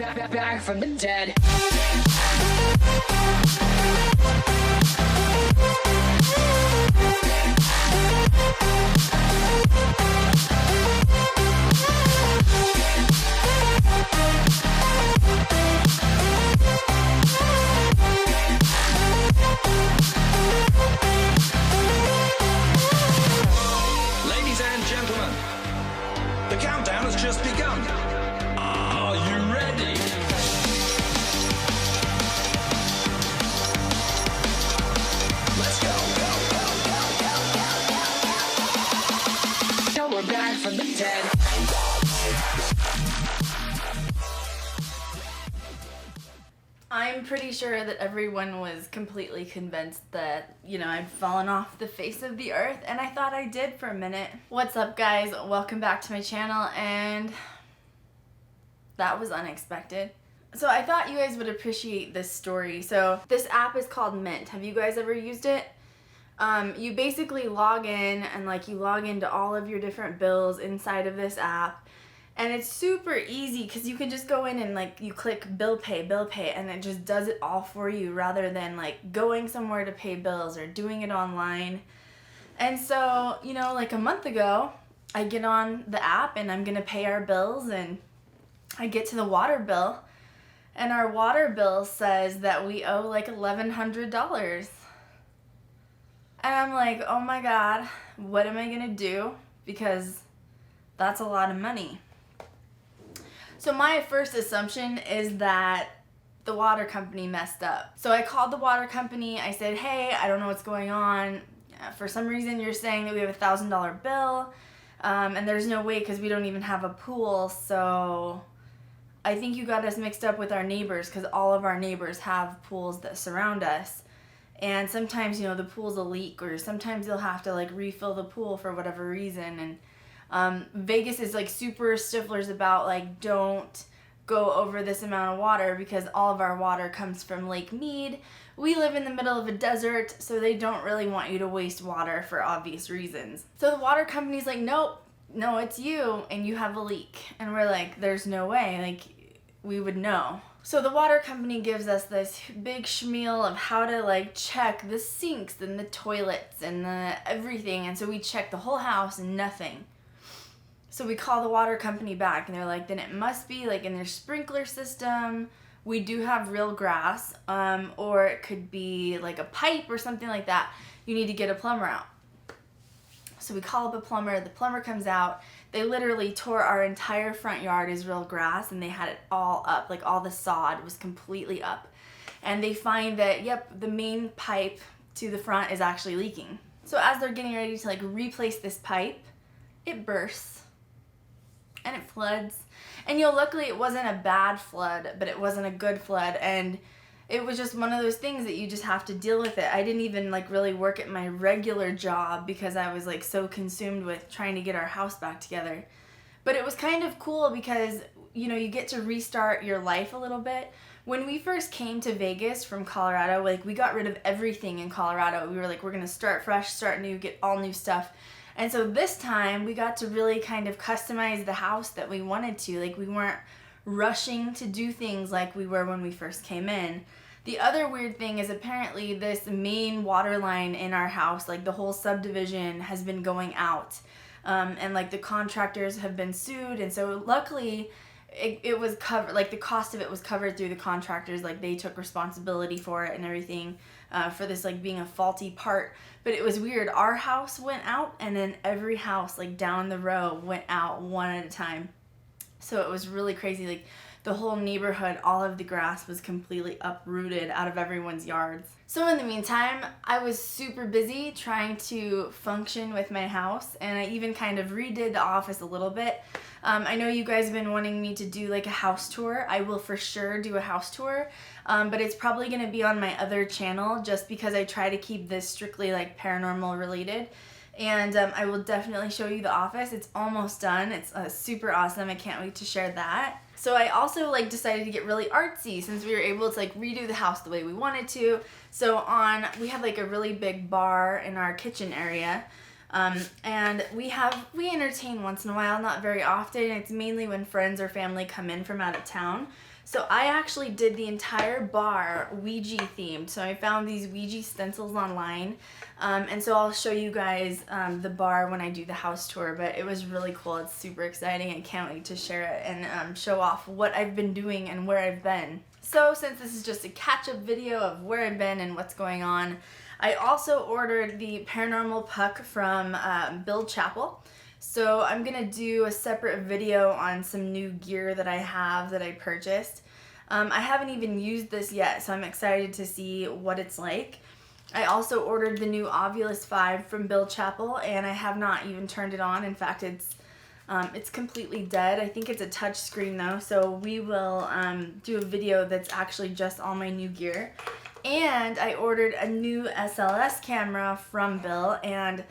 back from the dead. Ladies and gentlemen, the countdown has just begun. Are you ready? Let's go. Now we're back from the dead. I'm pretty sure that everyone was completely convinced that, I'd fallen off the face of the earth, and I thought I did for a minute. What's up, guys? Welcome back to my channel, and that was unexpected. So I thought you guys would appreciate this story. So this app is called Mint. Have you guys ever used it? You basically log in, and you log into all of your different bills inside of this app. And it's super easy because you can just go in and you click bill pay, and it just does it all for you rather than going somewhere to pay bills or doing it online. And so, a month ago, I get on the app and I'm gonna pay our bills, and I get to the water bill, and our water bill says that we owe $1,100. And I'm like, oh my God, what am I gonna do? Because that's a lot of money. So my first assumption is that the water company messed up. So I called the water company. I said, hey, I don't know what's going on. For some reason, you're saying that we have a $1,000 bill, and there's no way because we don't even have a pool. So I think you got us mixed up with our neighbors because all of our neighbors have pools that surround us. And sometimes, the pools will leak, or sometimes you'll have to refill the pool for whatever reason. And Vegas is super stiflers about don't go over this amount of water because all of our water comes from Lake Mead. We live in the middle of a desert, so they don't really want you to waste water for obvious reasons. So the water company's like, nope, no, it's you, and you have a leak. And we're like, there's no way, we would know. So the water company gives us this big schmeal of how to check the sinks and the toilets and the everything. And so we check the whole house and nothing. So we call the water company back, and they're like, then it must be in their sprinkler system. We do have real grass, or it could be a pipe or something like that. You need to get a plumber out. So we call up a plumber. The plumber comes out. They literally tore our entire front yard as real grass, and they had it all up. All the sod was completely up. And they find that, yep, the main pipe to the front is actually leaking. So as they're getting ready to replace this pipe, it bursts. And it floods. And luckily it wasn't a bad flood, but it wasn't a good flood. And it was just one of those things that you just have to deal with it. I didn't even really work at my regular job because I was so consumed with trying to get our house back together. But it was kind of cool because, you get to restart your life a little bit. When we first came to Vegas from Colorado, we got rid of everything in Colorado. We were we're gonna start fresh, start new, get all new stuff. And so this time we got to really kind of customize the house that we wanted to. We weren't rushing to do things like we were when we first came in. The other weird thing is apparently this main water line in our house, the whole subdivision has been going out. And the contractors have been sued. And so luckily it was covered, the cost of it was covered through the contractors. They took responsibility for it and everything, for this being a faulty part. But it was weird. Our house went out, and then every house down the row went out one at a time. So it was really crazy. The whole neighborhood, all of the grass was completely uprooted out of everyone's yards. So in the meantime, I was super busy trying to function with my house, and I even kind of redid the office a little bit. I know you guys have been wanting me to do a house tour. I will for sure do a house tour, but it's probably going to be on my other channel just because I try to keep this strictly paranormal related. And I will definitely show you the office. It's almost done. It's super awesome. I can't wait to share that. So I also decided to get really artsy since we were able to redo the house the way we wanted to. So we have a really big bar in our kitchen area. And we entertain once in a while, not very often. It's mainly when friends or family come in from out of town. So I actually did the entire bar Ouija themed. So I found these Ouija stencils online. And so I'll show you guys the bar when I do the house tour, but it was really cool. It's super exciting. I can't wait to share it and show off what I've been doing and where I've been. So since this is just a catch-up video of where I've been and what's going on, I also ordered the Paranormal puck from Build Chapel. So I'm going to do a separate video on some new gear that I have that I purchased. I haven't even used this yet, so I'm excited to see what it's like. I also ordered the new Ovilus 5 from Build Chapel, and I have not even turned it on. In fact, it's completely dead. I think it's a touch screen though, so we will do a video that's actually just all my new gear. And I ordered a new SLS camera from Bill, and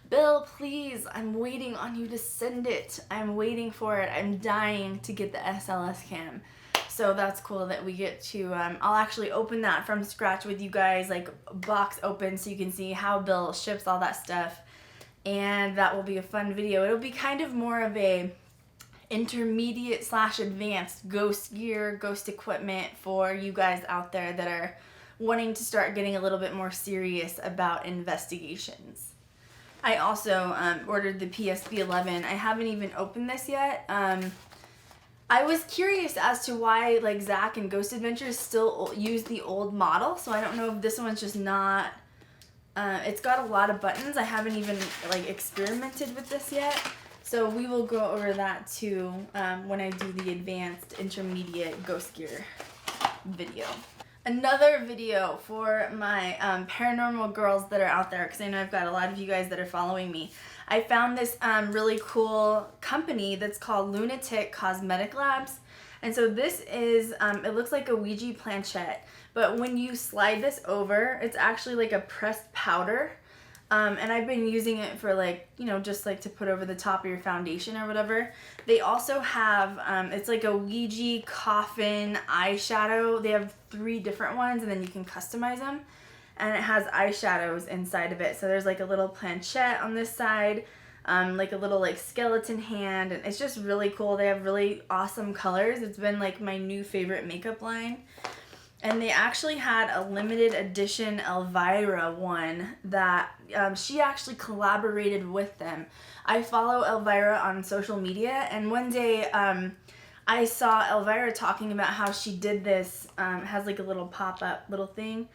Bill, please, I'm waiting on you to send it. I'm waiting for it. I'm dying to get the SLS cam. So that's cool that we get to, I'll actually open that from scratch with you guys, like box open, so you can see how Bill ships all that stuff. And that will be a fun video. It'll be kind of more of a intermediate / advanced ghost gear, ghost equipment for you guys out there that are wanting to start getting a little bit more serious about investigations. I also ordered the PSP-11. I haven't even opened this yet. I was curious as to why like Zach and Ghost Adventures still use the old model, so I don't know if this one's just not, it's got a lot of buttons. I haven't even like experimented with this yet, so we will go over that too when I do the advanced intermediate ghost gear video. Another video for my paranormal girls that are out there, because I know I've got a lot of you guys that are following me. I found this really cool company that's called Lunatic Cosmetic Labs. And so this is, it looks like a Ouija planchette, but when you slide this over, it's actually like a pressed powder. And I've been using it for like, you know, just like to put over the top of your foundation or whatever. They also have, it's like a Ouija coffin eyeshadow. They have 3 different ones, and then you can customize them. And it has eyeshadows inside of it. So there's like a little planchette on this side, like a little like skeleton hand, and it's just really cool. They have really awesome colors. It's been like my new favorite makeup line. And they actually had a limited edition Elvira one that she actually collaborated with them. I follow Elvira on social media, and one day I saw Elvira talking about how she did this, has like a little pop-up little thing.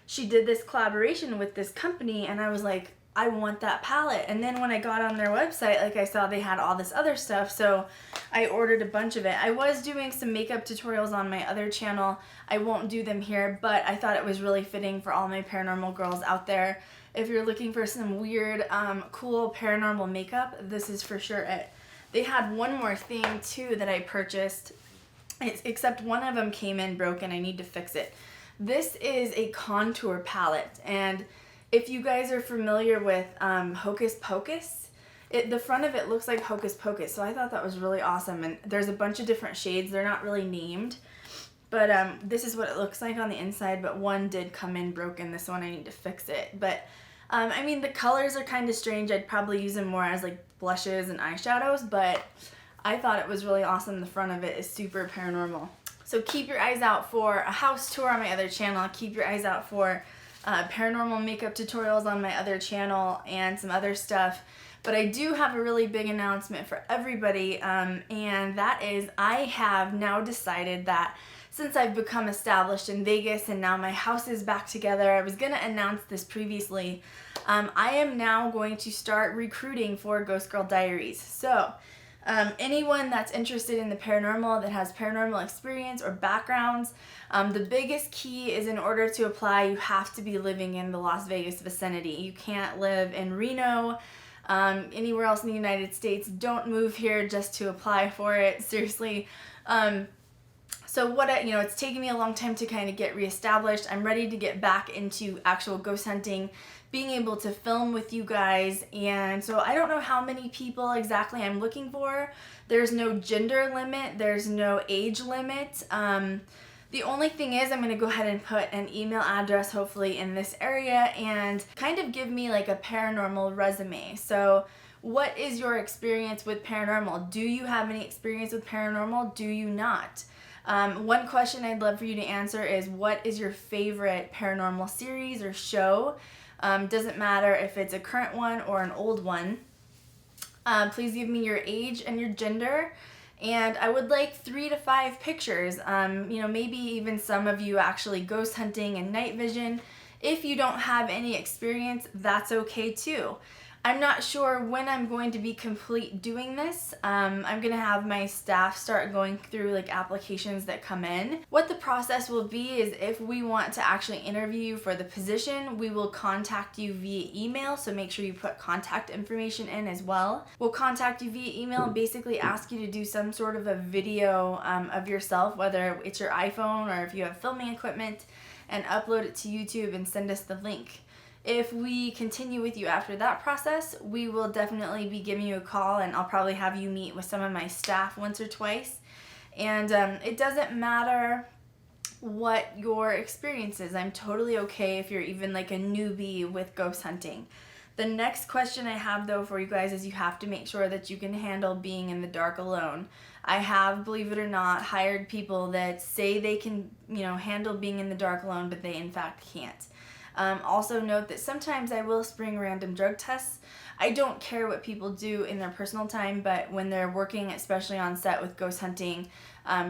She did this collaboration with this company, and I was like, I want that palette. And then when I got on their website, like I saw they had all this other stuff, so I ordered a bunch of it. I was doing some makeup tutorials on my other channel. I won't do them here, but I thought it was really fitting for all my paranormal girls out there. If you're looking for some weird, cool paranormal makeup, this is for sure it. They had one more thing too that I purchased, except one of them came in broken. I need to fix it. This is a contour palette, and if you guys are familiar with Hocus Pocus, the front of it looks like Hocus Pocus, so I thought that was really awesome. And there's a bunch of different shades. They're not really named, but this is what it looks like on the inside, but one did come in broken. This one I need to fix it. But I mean, the colors are kind of strange. I'd probably use them more as like blushes and eyeshadows, but I thought it was really awesome. The front of it is super paranormal. So keep your eyes out for a house tour on my other channel. Keep your eyes out for paranormal makeup tutorials on my other channel and some other stuff. But I do have a really big announcement for everybody, and that is I have now decided that since I've become established in Vegas and now my house is back together, I was going to announce this previously, I am now going to start recruiting for Ghost Girl Diaries. So anyone that's interested in the paranormal, that has paranormal experience or backgrounds, the biggest key is in order to apply, you have to be living in the Las Vegas vicinity. You can't live in Reno, anywhere else in the United States. Don't move here just to apply for it. Seriously. So it's taken me a long time to kind of get reestablished. I'm ready to get back into actual ghost hunting, being able to film with you guys. And so I don't know how many people exactly I'm looking for. There's no gender limit. There's no age limit. The only thing is I'm going to go ahead and put an email address hopefully in this area and kind of give me like a paranormal resume. So what is your experience with paranormal? Do you have any experience with paranormal? Do you not? One question I'd love for you to answer is, what is your favorite paranormal series or show? Doesn't matter if it's a current one or an old one. Please give me your age and your gender. And I would like 3 to 5 pictures. You know, maybe even some of you actually ghost hunting and night vision. If you don't have any experience, that's okay too. I'm not sure when I'm going to be complete doing this. I'm going to have my staff start going through like applications that come in. What the process will be is, if we want to actually interview you for the position, we will contact you via email. So make sure you put contact information in as well. We'll contact you via email and basically ask you to do some sort of a video of yourself, whether it's your iPhone or if you have filming equipment, and upload it to YouTube and send us the link. If we continue with you after that process, we will definitely be giving you a call, and I'll probably have you meet with some of my staff once or twice. And it doesn't matter what your experience is. I'm totally okay if you're even like a newbie with ghost hunting. The next question I have though for you guys is, you have to make sure that you can handle being in the dark alone. I have, believe it or not, hired people that say they can, you know, handle being in the dark alone, but they in fact can't. Also note that sometimes I will spring random drug tests. I don't care what people do in their personal time, but when they're working, especially on set with ghost hunting,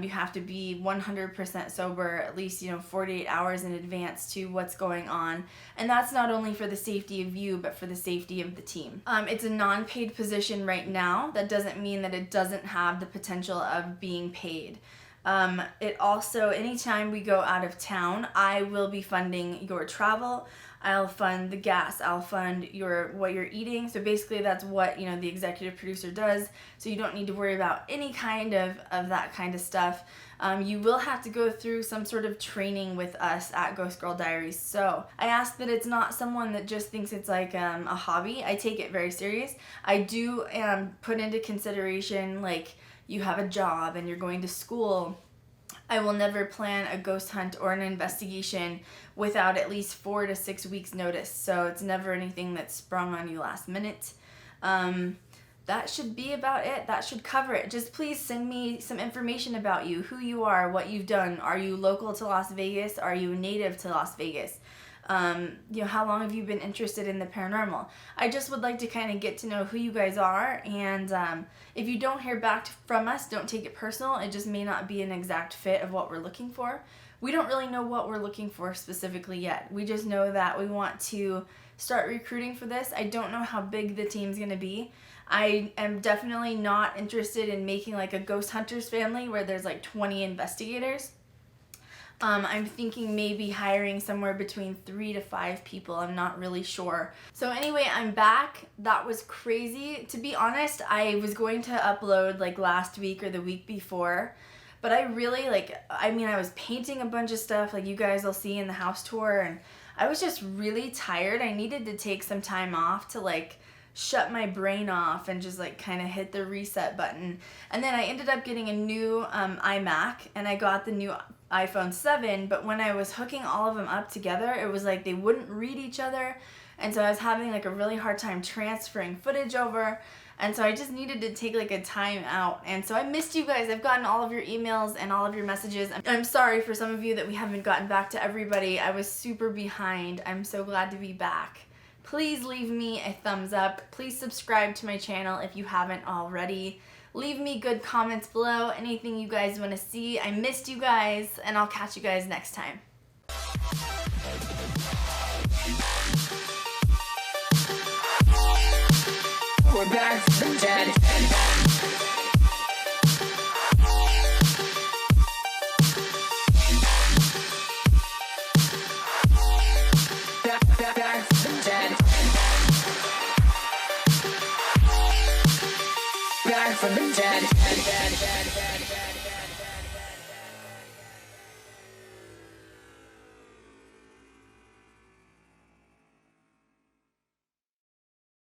you have to be 100% sober, at least, 48 hours in advance to what's going on. And that's not only for the safety of you, but for the safety of the team. It's a non-paid position right now. That doesn't mean that it doesn't have the potential of being paid. It also, anytime we go out of town, I will be funding your travel. I'll fund the gas. I'll fund what you're eating. So basically that's what, the executive producer does. So you don't need to worry about any kind of that kind of stuff. You will have to go through some sort of training with us at Ghost Girl Diaries. So I ask that it's not someone that just thinks it's like a hobby. I take it very serious. I do put into consideration, like, you have a job and you're going to school. I will never plan a ghost hunt or an investigation without at least 4 to 6 weeks notice. So it's never anything that's sprung on you last minute. That should be about it. That should cover it. Just please send me some information about you, who you are, what you've done. Are you local to Las Vegas? Are you native to Las Vegas? How long have you been interested in the paranormal? I just would like to kind of get to know who you guys are, and if you don't hear back from us, don't take it personal. It just may not be an exact fit of what we're looking for. We don't really know what we're looking for specifically yet. We just know that we want to start recruiting for this. I don't know how big the team's going to be. I am definitely not interested in making like a Ghost Hunters family where there's like 20 investigators. I'm thinking maybe hiring somewhere between 3 to 5 people. I'm not really sure. So anyway, I'm back. That was crazy. To be honest, I was going to upload like last week or the week before, but I really I was painting a bunch of stuff like you guys will see in the house tour, and I was just really tired. I needed to take some time off to shut my brain off and just kind of hit the reset button. And then I ended up getting a new iMac, and I got the new iPhone 7, but when I was hooking all of them up together, it was like they wouldn't read each other, and so I was having a really hard time transferring footage over, and so I just needed to take a time out. And so I missed you guys. I've gotten all of your emails and all of your messages. I'm sorry for some of you that we haven't gotten back to everybody. I was super behind. I'm so glad to be back. Please leave me a thumbs up. Please subscribe to my channel if you haven't already. Leave me good comments below, anything you guys want to see. I missed you guys, and I'll catch you guys next time. We're back from the dead. Back from the dead. Back from the dead.